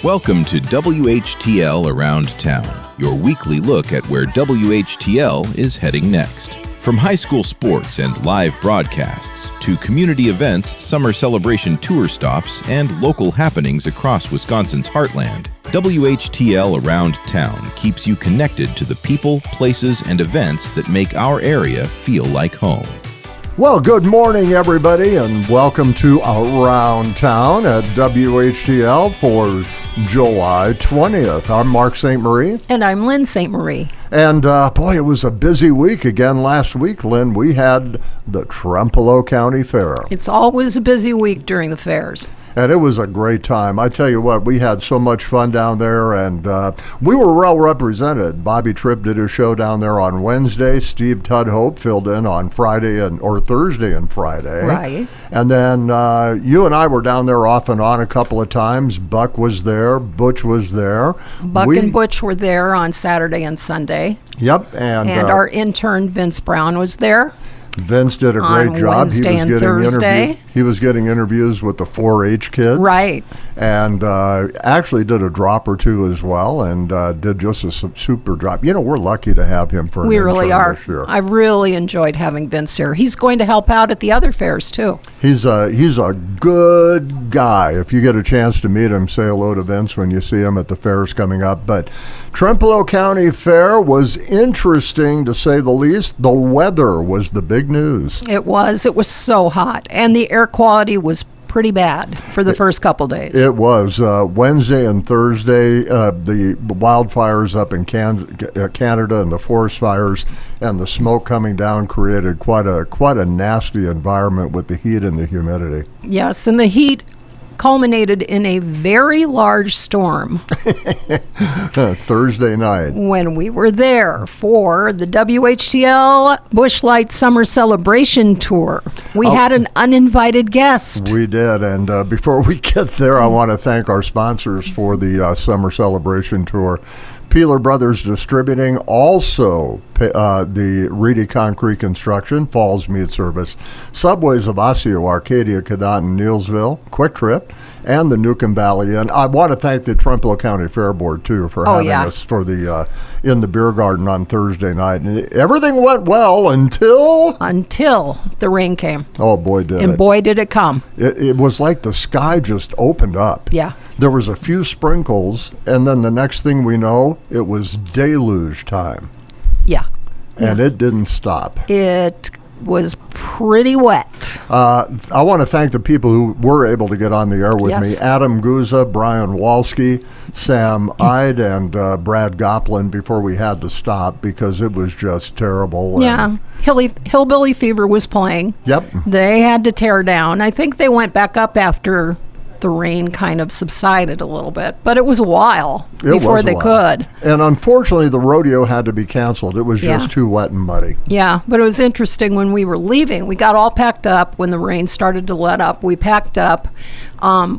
Welcome to WHTL Around Town, your weekly look at where WHTL is heading next. From high school sports and live broadcasts to community events, summer celebration tour stops, and local happenings across Wisconsin's heartland, WHTL Around Town keeps you connected to the people, places, and events that make our area feel like home. Well, good morning, everybody, and welcome to Around Town at WHTL for July 20th. I'm Mark St. Marie. And I'm Lynn St. Marie. And boy, it was a busy week again last week, Lynn. We had the Trempealeau County Fair. It's always a busy week during the fairs. And it was a great time. I tell you what, we had so much fun down there, and we were well represented. Bobby Tripp did his show down there on Wednesday. Steve Tudhope filled in on Thursday and Friday. Right. And then you and I were down there off and on a couple of times. Buck was there. Butch was there. Buck and Butch were there on Saturday and Sunday. Yep. And our intern, Vince Brown, was there. Vince did a great job. Wednesday and Thursday. He was getting interviews with the 4-H kids. Right. And actually did a drop or two as well, and did just a super job. You know, we're lucky to have him for an intern really are. This year. I really enjoyed having Vince here. He's going to help out at the other fairs, too. He's a good guy. If you get a chance to meet him, say hello to Vince when you see him at the fairs coming up. But Trempealeau County Fair was interesting, to say the least. The weather was the big news. It was so hot, and the air quality was pretty bad for the first couple days. It was. Wednesday and Thursday, the wildfires up in Canada and the forest fires and the smoke coming down created quite a nasty environment with the heat and the humidity. Yes, and the heat culminated in a very large storm Thursday night when we were there for the WHTL Busch Light Summer Celebration Tour. We had an uninvited guest. We did, and before we get there, I want to thank our sponsors for the Summer Celebration Tour. Peeler Brothers Distributing, also the Reedy Concrete Construction, Falls Meat Service, Subways of Osseo, Arcadia, Cadott, and Neillsville, Quick Trip, and the Newcomb Valley Inn. I want to thank the Trempealeau County Fair Board, too, for having us for the in the beer garden on Thursday night. And everything went well until the rain came. Oh, boy, did it. And boy, did it come. It was like the sky just opened up. Yeah. There was a few sprinkles, and then the next thing we know, it was deluge time. Yeah. And it didn't stop. It was pretty wet. I want to thank the people who were able to get on the air with me. Adam Guza, Brian Walski, Sam Ide, and Brad Goplin before we had to stop because it was just terrible. Yeah. Hillbilly Fever was playing. Yep. They had to tear down. I think they went back up after the rain kind of subsided a little bit, but it was a while before they could. And unfortunately, the rodeo had to be canceled. It was just too wet and muddy. Yeah, but it was interesting when we were leaving. We got all packed up when the rain started to let up. We packed up.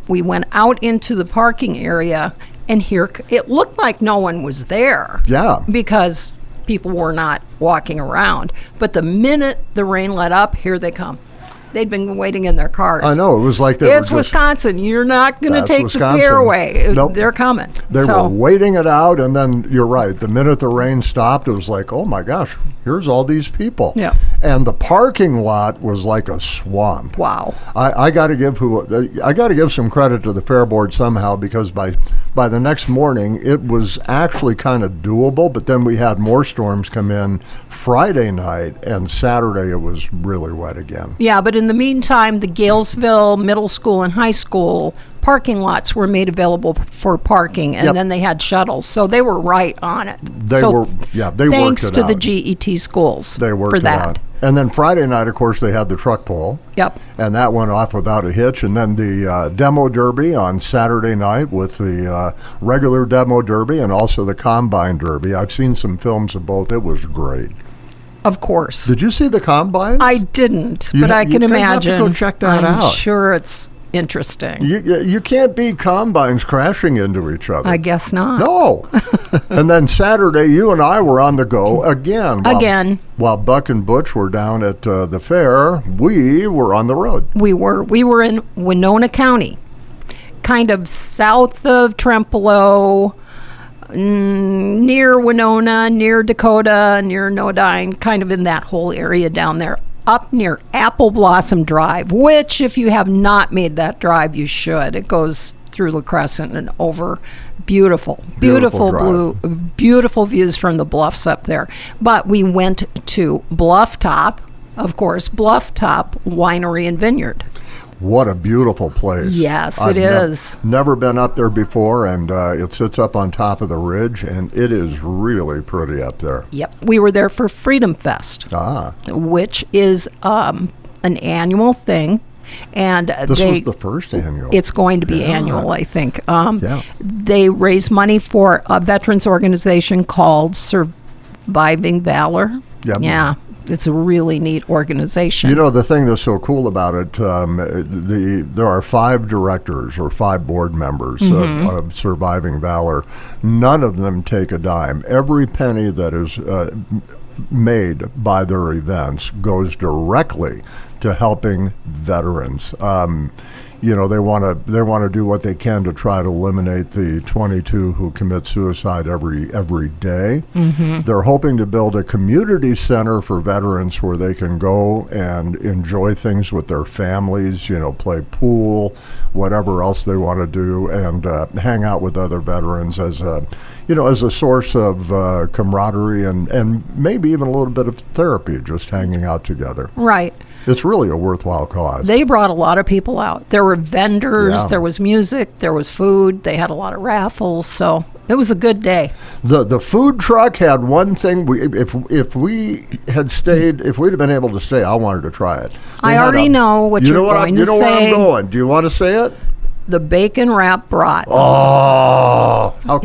We went out into the parking area, and here it looked like no one was there. Yeah. Because people were not walking around. But the minute the rain let up, here they come. They'd been waiting in their cars. I know. It was like it's Wisconsin. You're not going to take the fairway. Nope. They're coming. They were waiting it out, and then you're right. The minute the rain stopped, it was like, oh my gosh, here's all these people. Yeah. And the parking lot was like a swamp. Wow. I got to give some credit to the fair board somehow, because by the next morning it was actually kind of doable. But then we had more storms come in Friday night, and Saturday it was really wet again. Yeah, but in the meantime, the Galesville Middle School and High School parking lots were made available for parking, and then they had shuttles, so they were right on it. They worked it out. Thanks to the GET schools for that. And then Friday night, of course, they had the truck pull. Yep. And that went off without a hitch. And then the demo derby on Saturday night with the regular demo derby and also the combine derby. I've seen some films of both. It was great. Of course. Did you see the combine? I didn't, but I can imagine. You have to go check that out. I'm sure it's interesting. You can't beat combines crashing into each other. I guess not. No. And then Saturday, you and I were on the go again. While Buck and Butch were down at the fair, we were on the road. We were in Winona County. kind of south of Trempealeau, near Winona, near Dakota, near Nodine, kind of in that whole area down there, up near Apple Blossom Drive, which if you have not made that drive, you should. It goes through La Crescent and over. Beautiful blue, beautiful views from the bluffs up there. But we went to Bluff Top, of course, Bluff Top Winery and Vineyard. What a beautiful place. Yes, I've it is. Never been up there before, and it sits up on top of the ridge, and it is really pretty up there. Yep. We were there for Freedom Fest, which is an annual thing. And this was the first annual. It's going to be annual, I think. They raise money for a veterans organization called Surviving Valor. Yep. Yeah. It's a really neat organization. You know, the thing that's so cool about it, there are 5 directors or 5 board members of Surviving Valor. None of them take a dime. Every penny that is made by their events goes directly to helping veterans. You know, they want to do what they can to try to eliminate the 22 who commit suicide every day. They're hoping to build a community center for veterans where they can go and enjoy things with their families, you know, play pool, whatever else they want to do, and hang out with other veterans as a source of camaraderie and maybe even a little bit of therapy, just hanging out together. Right. It's really a worthwhile cause. They brought a lot of people out. There were vendors, there was music, there was food, they had a lot of raffles, so it was a good day. The food truck had one thing. If we'd have been able to stay, I wanted to try it. I already know what you're going to say. You know where I'm going. Do you want to say it? The bacon wrap brat. Oh, how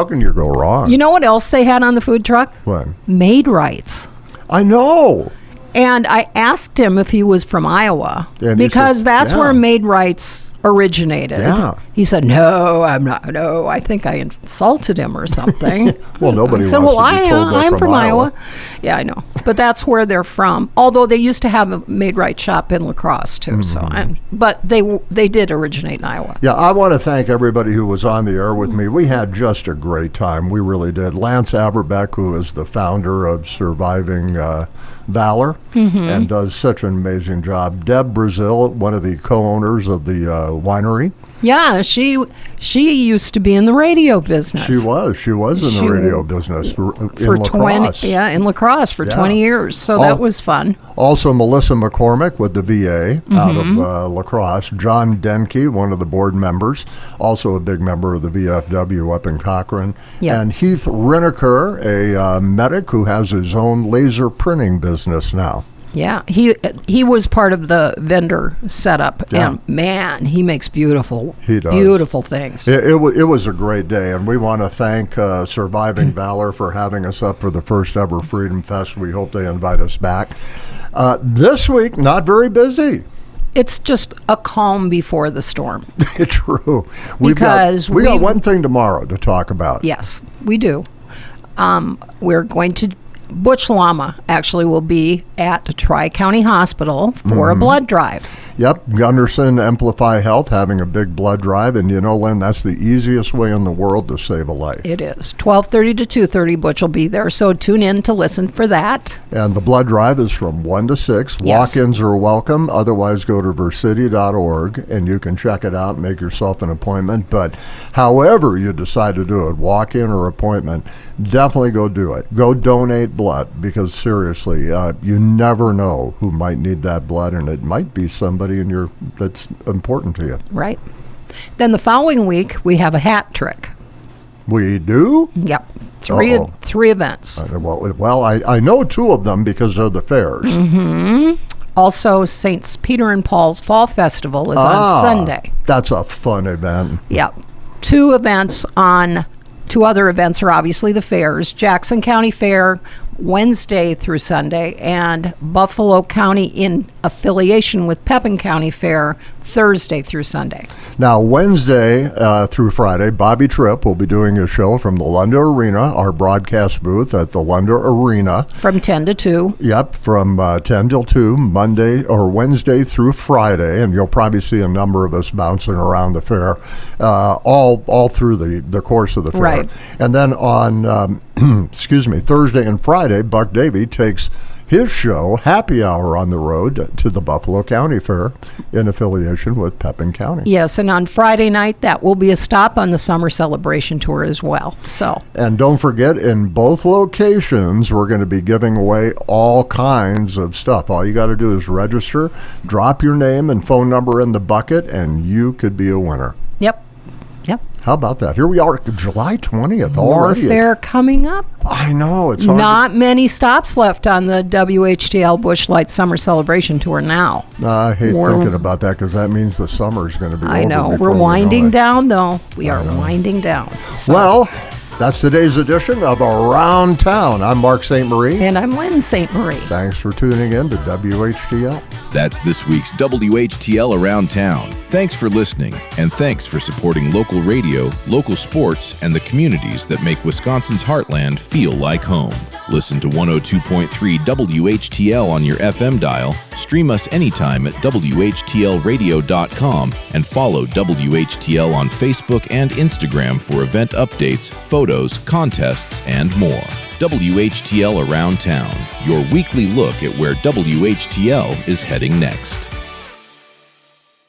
can you go wrong? You know what else they had on the food truck? What? Maid-Rites. I know. And I asked him if he was from Iowa, because that's where Maid-Rites originated. Yeah. He said, "No, I'm not. No, I think I insulted him or something." Well, nobody I said, wants well, to be told they're I'm from Iowa. Yeah, I know. But that's where they're from. Although they used to have a Maid-Rite shop in La Crosse, too. But they did originate in Iowa. Yeah, I want to thank everybody who was on the air with me. We had just a great time. We really did. Lance Averbeck, who is the founder of Surviving Valor and does such an amazing job. Deb Brazil, one of the co-owners of the winery. Yeah, she used to be in the radio business. She was in the radio business in La Crosse. In La Crosse for 20 years. So that was fun. Also, Melissa McCormick with the VA out of La Crosse. John Denke, one of the board members, also a big member of the VFW up in Cochrane. Yep. And Heath Rineker, a medic who has his own laser printing business now. Yeah, he was part of the vendor setup, and man, he makes beautiful things. It was a great day, and we want to thank Surviving Valor for having us up for the first ever Freedom Fest. We hope they invite us back. This week, not very busy. It's just a calm before the storm. True. We got one thing tomorrow to talk about. Yes, we do. We're going to. Butch Lama actually will be at the Tri-County Hospital for a blood drive. Yep, Gundersen, Emplify Health, having a big blood drive. And you know, Lynn, that's the easiest way in the world to save a life. It is. 12:30 to 2:30, Butch will be there. So tune in to listen for that. And the blood drive is from 1 to 6. Yes. Walk-ins are welcome. Otherwise, go to versity.org and you can check it out and make yourself an appointment. But however you decide to do it, walk-in or appointment, definitely go do it. Go donate blood, because seriously, you never know who might need that blood, and it might be somebody that's important to you. Right. Then the following week, we have a hat trick. We do? Yep. Three events. Well, I know 2 of them because they're the fairs. Also, St. Peter and Paul's Fall Festival is on Sunday. That's a fun event. Yep. 2 other events are obviously the fairs. Jackson County Fair Wednesday through Sunday, and Buffalo County in affiliation with Pepin County Fair Thursday through Sunday. Now, Wednesday through Friday, Bobby Tripp will be doing a show from the Lunda Arena, our broadcast booth at the Lunda Arena. From 10 to 2. Yep, from 10 till 2, Monday or Wednesday through Friday, and you'll probably see a number of us bouncing around the fair all through the course of the fair. Right. And then on, Thursday and Friday, Buck Davy takes his show, Happy Hour on the Road, to the Buffalo County Fair in affiliation with Pepin County. Yes, and on Friday night, that will be a stop on the summer celebration tour as well. So, and don't forget, in both locations, we're going to be giving away all kinds of stuff. All you got to do is register, drop your name and phone number in the bucket, and you could be a winner. Yep. How about that? Here we are, July 20th More already. fair coming up. I know. It's hard Not many stops left on the WHTL Busch Light Summer Celebration Tour now. I hate thinking about that because that means the summer is going to be over. I know. before We're we winding know it. down, though. We are winding down. So. Well, that's today's edition of Around Town. I'm Mark St. Marie. And I'm Lynn St. Marie. Thanks for tuning in to WHTL. That's this week's WHTL Around Town. Thanks for listening, and thanks for supporting local radio, local sports, and the communities that make Wisconsin's heartland feel like home. Listen to 102.3 WHTL on your FM dial, stream us anytime at WHTLradio.com, and follow WHTL on Facebook and Instagram for event updates, photos, contests, and more. WHTL Around Town, your weekly look at where WHTL is heading next.